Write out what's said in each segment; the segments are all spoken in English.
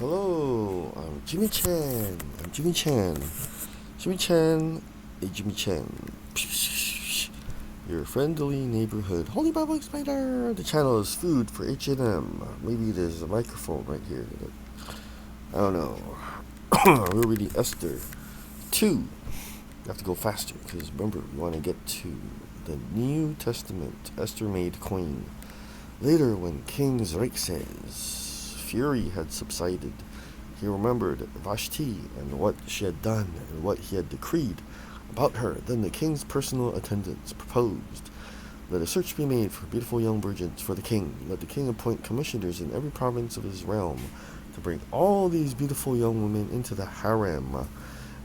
Hello, I'm Jimmy Chan. I'm Jimmy Chan. Jimmy Chan, a Jimmy Chan. Your friendly neighborhood Holy Bible explainer. The channel is food for HNM. Maybe there's a microphone right here. I don't know. We're reading Esther 2. You have to go faster because remember, we want to get to the New Testament. Esther made queen. Later, when King Xerxes' fury had subsided, he remembered Vashti and what she had done and what he had decreed about her. Then the king's personal attendants proposed, let a search be made for beautiful young virgins for the king. Let the king appoint commissioners in every province of his realm to bring all these beautiful young women into the harem.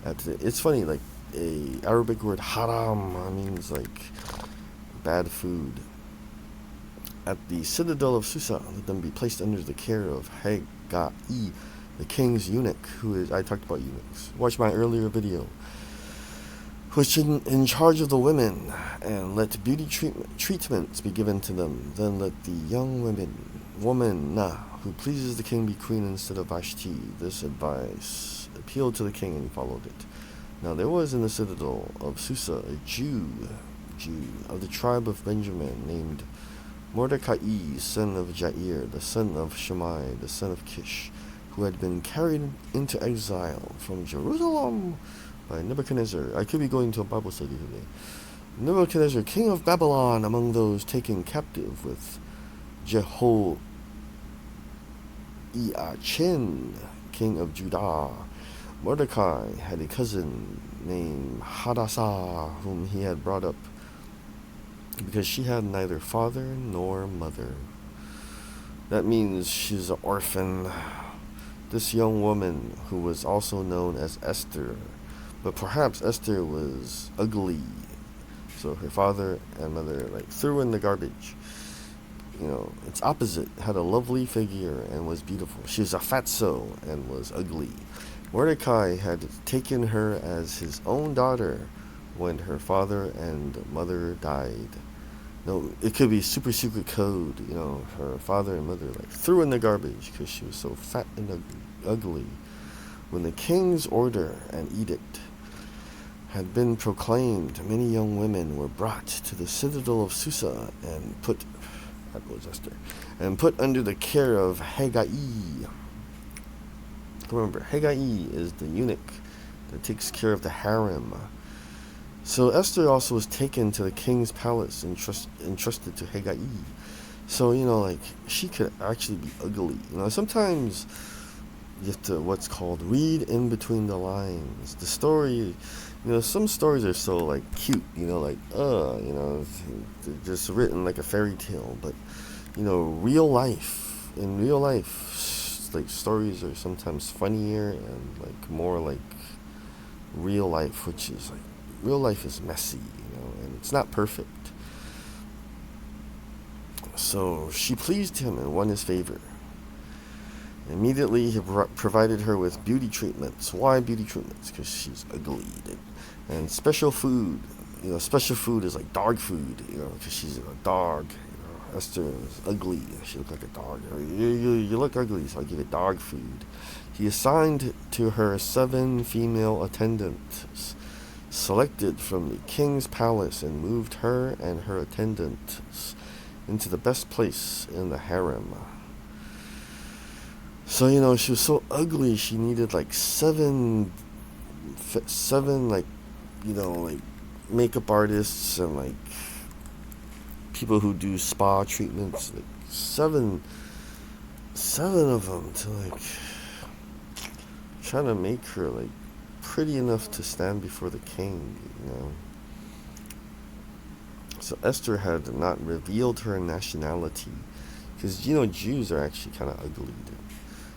It's funny, like a Arabic word haram means like bad food. At the citadel of Susa, let them be placed under the care of Haggai, the king's eunuch, I talked about eunuchs. Watch my earlier video. Who is in charge of the women, and let beauty treatments be given to them. Then let the young woman who pleases the king be queen instead of Vashti. This advice appealed to the king, and he followed it. Now there was in the citadel of Susa a Jew of the tribe of Benjamin, named Mordecai, son of Jair, the son of Shammai, the son of Kish, who had been carried into exile from Jerusalem by Nebuchadnezzar. I could be going to a Bible study today. Nebuchadnezzar, king of Babylon, among those taken captive with Jehoiachin, king of Judah. Mordecai had a cousin named Hadassah, whom he had brought up because she had neither father nor mother. That means she's an orphan. This young woman, who was also known as Esther, but perhaps Esther was ugly, so her father and mother threw in the garbage. It's opposite. Had a lovely figure and was beautiful. She was a fatso and was ugly. Mordecai had taken her as his own daughter when her father and mother died. No, it could be super secret code. Her father and mother threw in the garbage because she was so fat and ugly. When the king's order and edict had been proclaimed, many young women were brought to the citadel of Susa and put under the care of Haggai. Remember, Haggai is the eunuch that takes care of the harem. So Esther also was taken to the king's palace and entrusted to Haggai. So, she could actually be ugly. Sometimes you have to, what's called, read in between the lines. The story, some stories are so, cute, they're just written like a fairy tale. But, in real life, stories are sometimes funnier and, more like real life, which is, real life is messy, and it's not perfect. So she pleased him and won his favor. Immediately, he provided her with beauty treatments. Why beauty treatments? Because she's ugly. And special food. Special food is like dog food, because she's a dog. Esther is ugly. She looked like a dog. You look ugly, so I give you dog food. He assigned to her 7 female attendants, selected from the king's palace, and moved her and her attendants into the best place in the harem. So, she was so ugly, she needed 7 makeup artists and people who do spa treatments, 7 of them to try to make her pretty enough to stand before the king. So Esther had not revealed her nationality, because Jews are actually kind of ugly.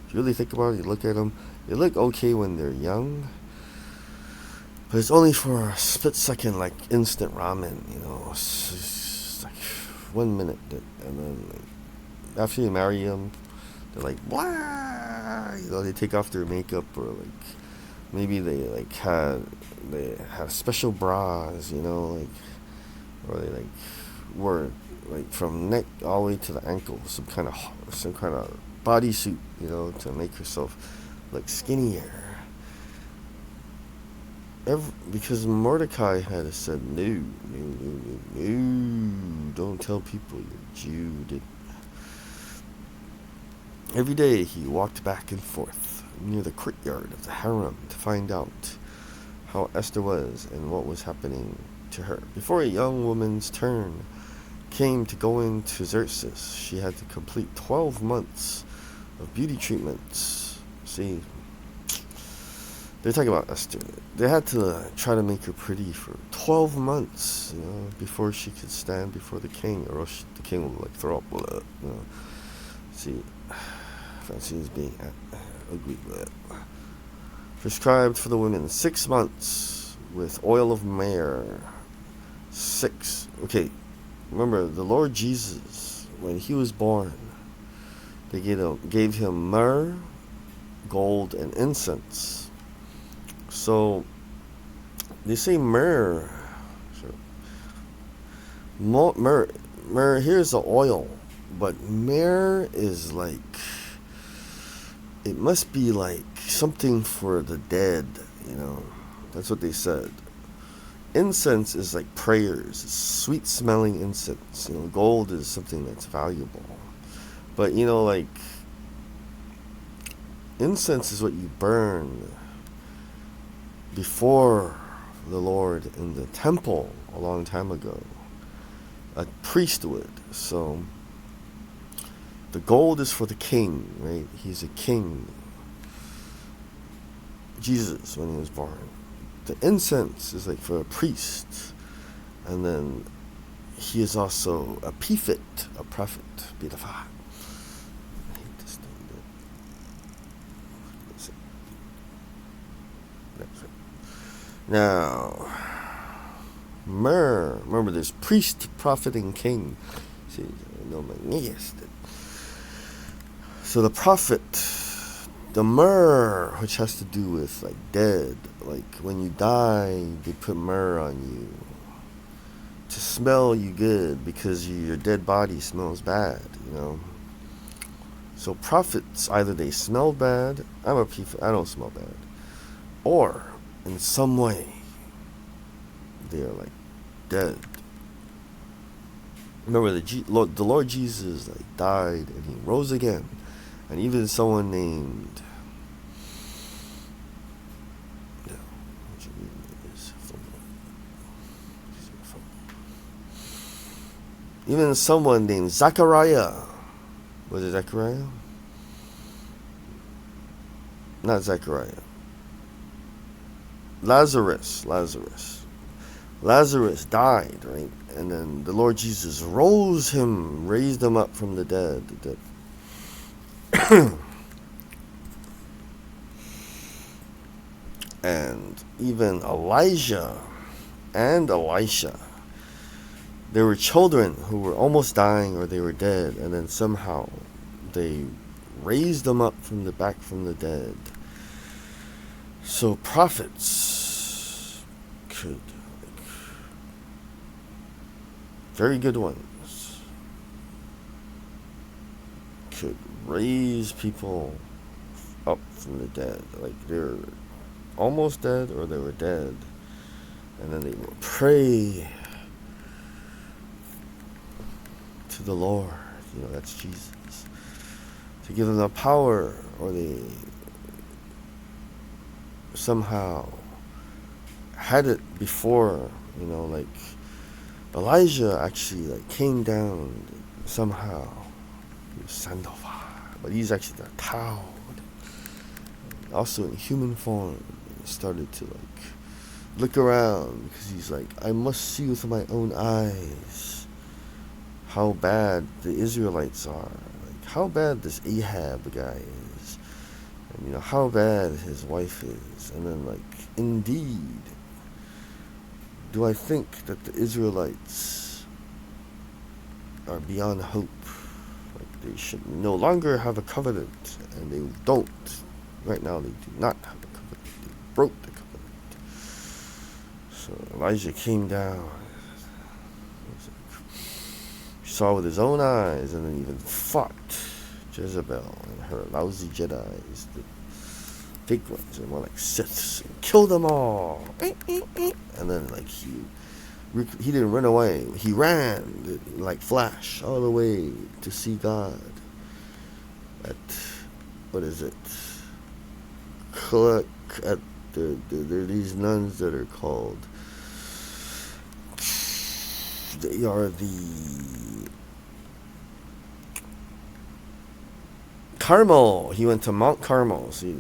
If you really think about it, you look at them, they look okay when they're young, but it's only for a split second, like instant ramen. It's 1 minute, and then after you marry them, they're blah. They take off their makeup, or maybe they have special bras, or they wear from neck all the way to the ankle some kind of bodysuit, to make herself look skinnier. Because Mordecai had said, no, don't tell people you're Jew. Every day he walked back and forth near the courtyard of the harem to find out how Esther was and what was happening to her. Before a young woman's turn came to go into Xerxes, she had to complete 12 months of beauty treatments. See, they're talking about Esther. They had to try to make her pretty for 12 months, before she could stand before the king, or else the king would throw up blood. See, Francine's being ugly. Prescribed for the women 6 months with oil of myrrh. 6. Okay, remember the Lord Jesus, when he was born, they gave him myrrh, gold, and incense. So they say myrrh. Myrrh. Here's the oil, but myrrh is it must be something for the dead. That's what they said. Incense is like prayers. It's sweet smelling incense. Gold is something that's valuable. But incense is what you burn before the Lord in the temple a long time ago. A priest would. So the gold is for the king, right? He's a king. Jesus, when he was born. The incense is for a priest. And then he is also a prophet. Beautiful. I hate this thing. Now, myrrh. Remember, there's priest, prophet, and king. See, so the prophet, the myrrh, which has to do with dead. When you die, they put myrrh on you to smell you good, because your dead body smells bad. So prophets, either they smell bad. I'm a prophet. I don't smell bad, or in some way they are dead. Remember, the Lord Jesus died and he rose again, and even someone named Zachariah. Was it Zachariah? Not Zachariah. Lazarus died, right? And then the Lord Jesus raised him up from the dead. And even Elijah and Elisha, there were children who were almost dying or they were dead, and then somehow they raised them up from the dead. So prophets could, very good ones, could raise people up from the dead. They're almost dead or they were dead, and then they will pray to the Lord, that's Jesus, to give them the power, or they somehow had it before, Elijah actually came down somehow. He was Sandoval, but he's actually the Tao. Also in human form, he started to look around, because he's I must see with my own eyes how bad the Israelites are, how bad this Ahab guy is, and how bad his wife is, and then indeed do I think that the Israelites are beyond hope. They should no longer have a covenant, and they don't. Right now they do not have a covenant. They broke the covenant. So Elijah came down, saw with his own eyes, and then even fought Jezebel and her lousy Jedis, the fake ones, and more like Siths, and kill them all. And then like he didn't run away. He ran like Flash all the way to see God. At what is it? At there are these nuns that are called. They are the Carmel. He went to Mount Carmel. See,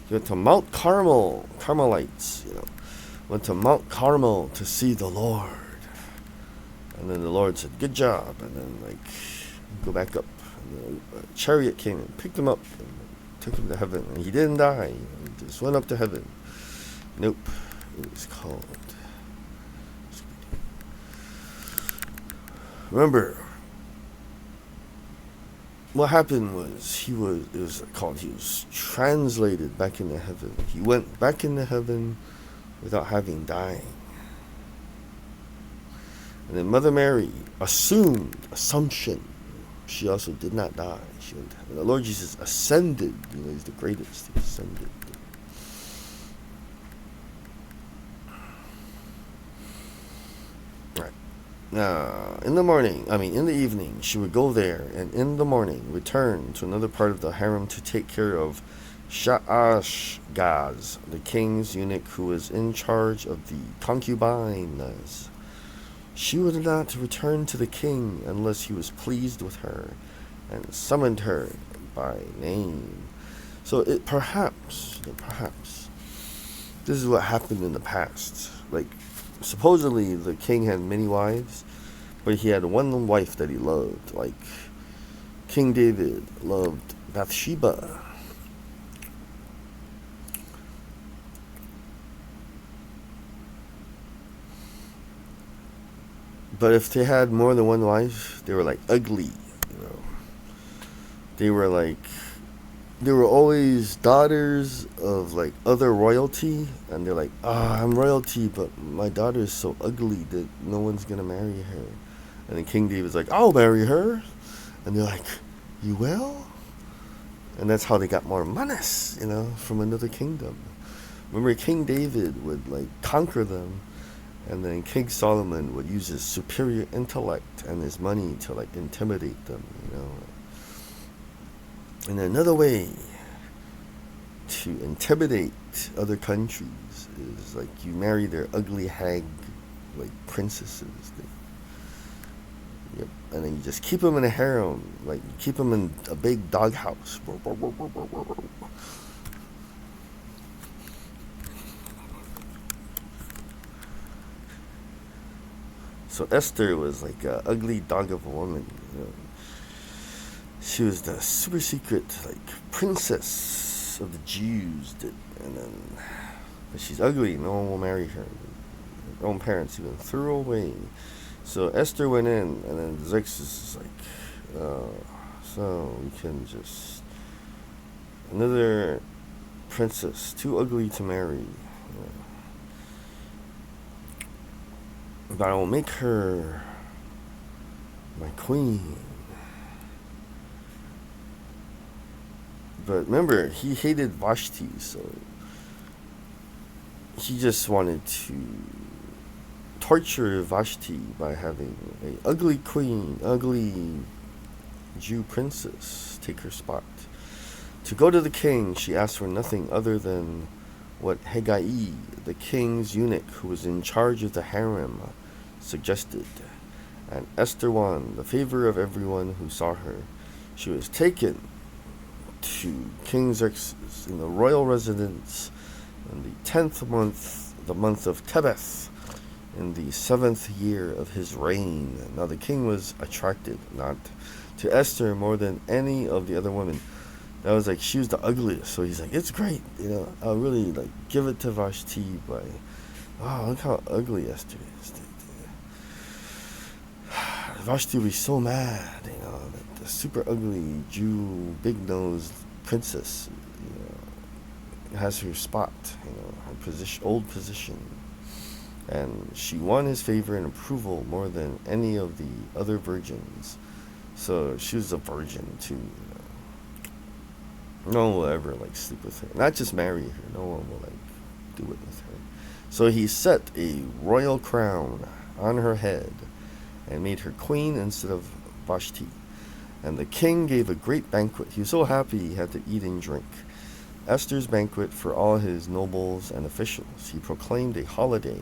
he went to Mount Carmel. Carmelites, went to Mount Carmel to see the Lord. And then the Lord said, "Good job." And then go back up. And the chariot came and picked him up and took him to heaven. And he didn't die. He just went up to heaven. Nope. It was called. Remember, what happened was he was translated back into heaven. He went back into heaven without having died. And then Mother Mary assumption. She also did not die. She went to heaven. The Lord Jesus ascended. He's the greatest. He ascended. In the evening, she would go there, and in the morning return to another part of the harem to take care of Shaashgaz, the king's eunuch who was in charge of the concubines. She would not return to the king unless he was pleased with her and summoned her by name. So perhaps, this is what happened in the past. Supposedly the king had many wives, but he had one wife that he loved. Like King David loved Bathsheba. But if they had more than one wife, they were ugly, They were always daughters of other royalty, and they're I'm royalty, but my daughter is so ugly that no one's gonna marry her. And then King David's I'll marry her, and they're you will? And that's how they got more manas, from another kingdom. Remember, King David would conquer them, and then King Solomon would use his superior intellect and his money to intimidate them, And another way to intimidate other countries is you marry their ugly hag princesses. Yep. And then you just keep them in a harem, you keep them in a big doghouse. So Esther was an ugly dog of a woman. She was the super secret princess of the Jews, but she's ugly. No one will marry her. Her own parents even threw her away. So Esther went in, and then Xerxes is so we can just another princess too ugly to marry. But I will make her my queen. But remember, he hated Vashti, so he just wanted to torture Vashti by having an ugly queen, ugly Jew princess take her spot. To go to the king, she asked for nothing other than what Hegai, the king's eunuch who was in charge of the harem, suggested. And Esther won the favor of everyone who saw her. She was taken to King Xerxes in the royal residence in the 10th month, the month of Tebeth, in the 7th year of his reign. Now the king was attracted not to Esther more than any of the other women. That was she was the ugliest, so he's it's great, I'll really give it to Vashti, but look how ugly Esther is. Vashti was so mad, that the super ugly Jew, big-nosed princess, has her spot, her old position. and she won his favor and approval more than any of the other virgins. So she was a virgin too. No one will ever like sleep with her. Not just marry her. No one will like do it with her. So he set a royal crown on her head and made her queen instead of Vashti. And the king gave a great banquet. He was so happy he had to eat and drink. Esther's banquet for all his nobles and officials. He proclaimed a holiday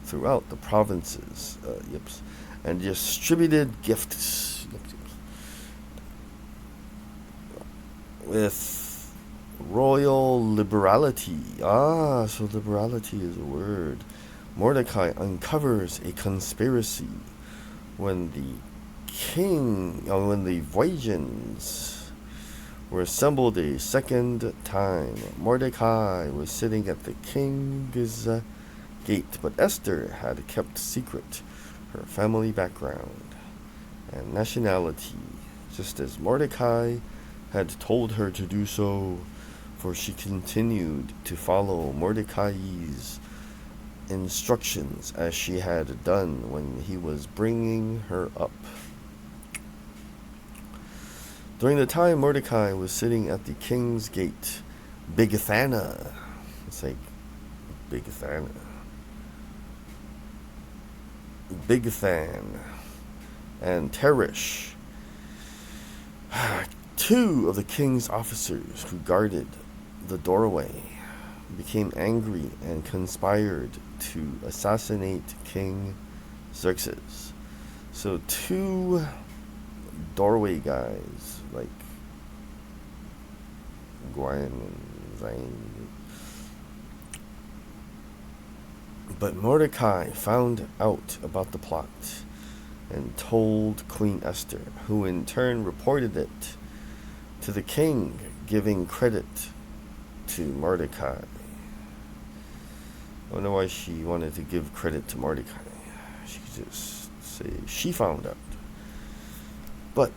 throughout the provinces, and distributed gifts with royal liberality. So liberality is a word. Mordecai uncovers a conspiracy when the Vajans were assembled a second time. Mordecai was sitting at the king's gate, but Esther had kept secret her family background and nationality, just as Mordecai had told her to do so, for she continued to follow Mordecai's instructions as she had done when he was bringing her up. During the time Mordecai was sitting at the king's gate, Bigthana, it's like Bigthan, and Teresh, two of the king's officers who guarded the doorway, became angry and conspired to assassinate King Xerxes. So two doorway guys, like Guan and Zain. But Mordecai found out about the plot and told Queen Esther, who in turn reported it to the king, giving credit to Mordecai. I don't know why she wanted to give credit to Mordecai. She could just say she found out. But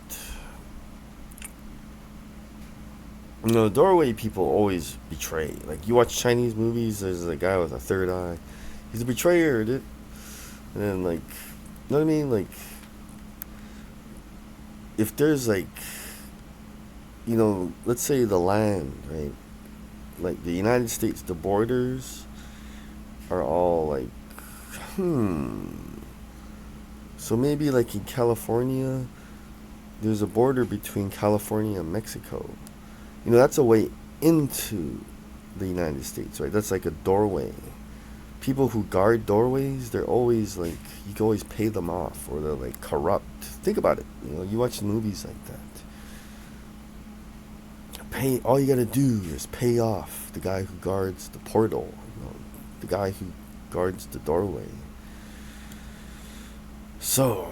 doorway people always betray. Like, you watch Chinese movies, there's a guy with a third eye. He's a betrayer, dude. And then, like, you know what I mean? Like, if there's, like, let's say the land, right? Like, the United States, the borders are all, like, So maybe, like, in California, there's a border between California and Mexico. That's a way into the United States, right? That's like a doorway. People who guard doorways, they're always like, you can always pay them off, or they're like corrupt. Think about it. You watch movies like that. All you gotta do is pay off the guy who guards the portal, the guy who guards the doorway. So,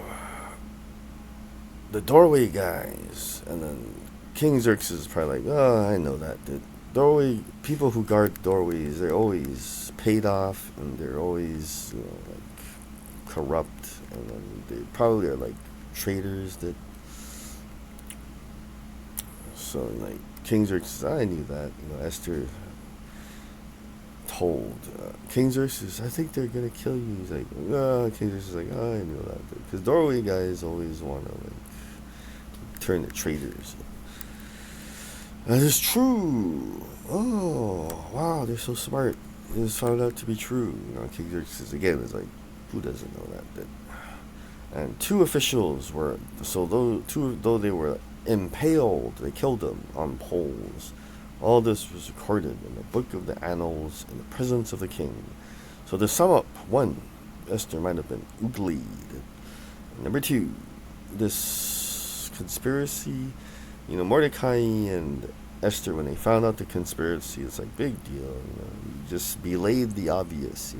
the doorway guys, and then King Xerxes is probably like, oh, I know that. The doorway people who guard doorways, they're always paid off, and they're always, like, corrupt, and then they probably are like traitors that. So, like, King Xerxes, I knew that. Esther told King Xerxes, I think they're gonna kill you. He's like, King Xerxes is like, oh, I knew that, because doorway guys always want to like turn to traitors. That is true. Oh, wow, they're so smart. It was found out to be true. King Xerxes again is like, who doesn't know that? And two officials were, though they were impaled, they killed them on poles. All this was recorded in the book of the annals in the presence of the king. So to sum up, 1, Esther might have been ugly. Number 2, this conspiracy, Mordecai and Esther, when they found out the conspiracy, it's like, big deal. You just belayed the obvious.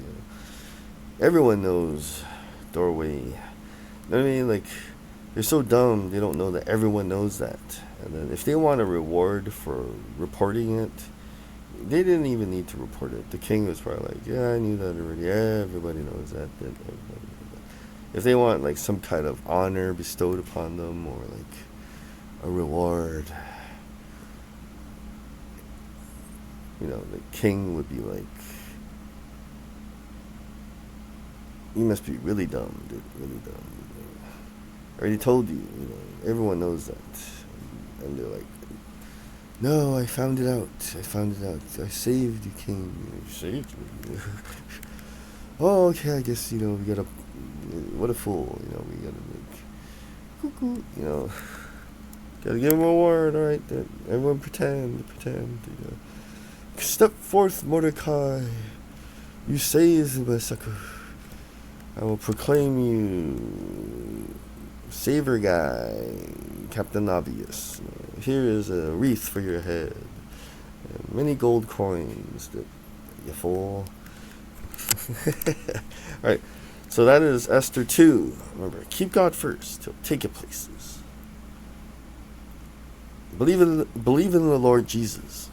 Everyone knows doorway. You know what I mean? Like, they're so dumb, they don't know that everyone knows that. And then if they want a reward for reporting it, they didn't even need to report it. The king was probably like, yeah, I knew that already. Everybody knows that. Everybody knows that. If they want, like, some kind of honor bestowed upon them, or like a reward, the king would be like, You must be really dumb, dude. Really dumb. I already told you. Everyone knows that. And they're like, no, I found it out. I found it out. I saved you, King. You saved me. Oh, okay. I guess we gotta. What a fool. We gotta make cuckoo. Gotta give him a word. All right. Everyone pretend. Step forth, Mordecai. You saved my succor. I will proclaim you saver guy, Captain Obvious. Here is a wreath for your head, and many gold coins. You fool. Alright, so that is Esther 2. Remember, keep God first. He'll take you places. Believe in the Lord Jesus.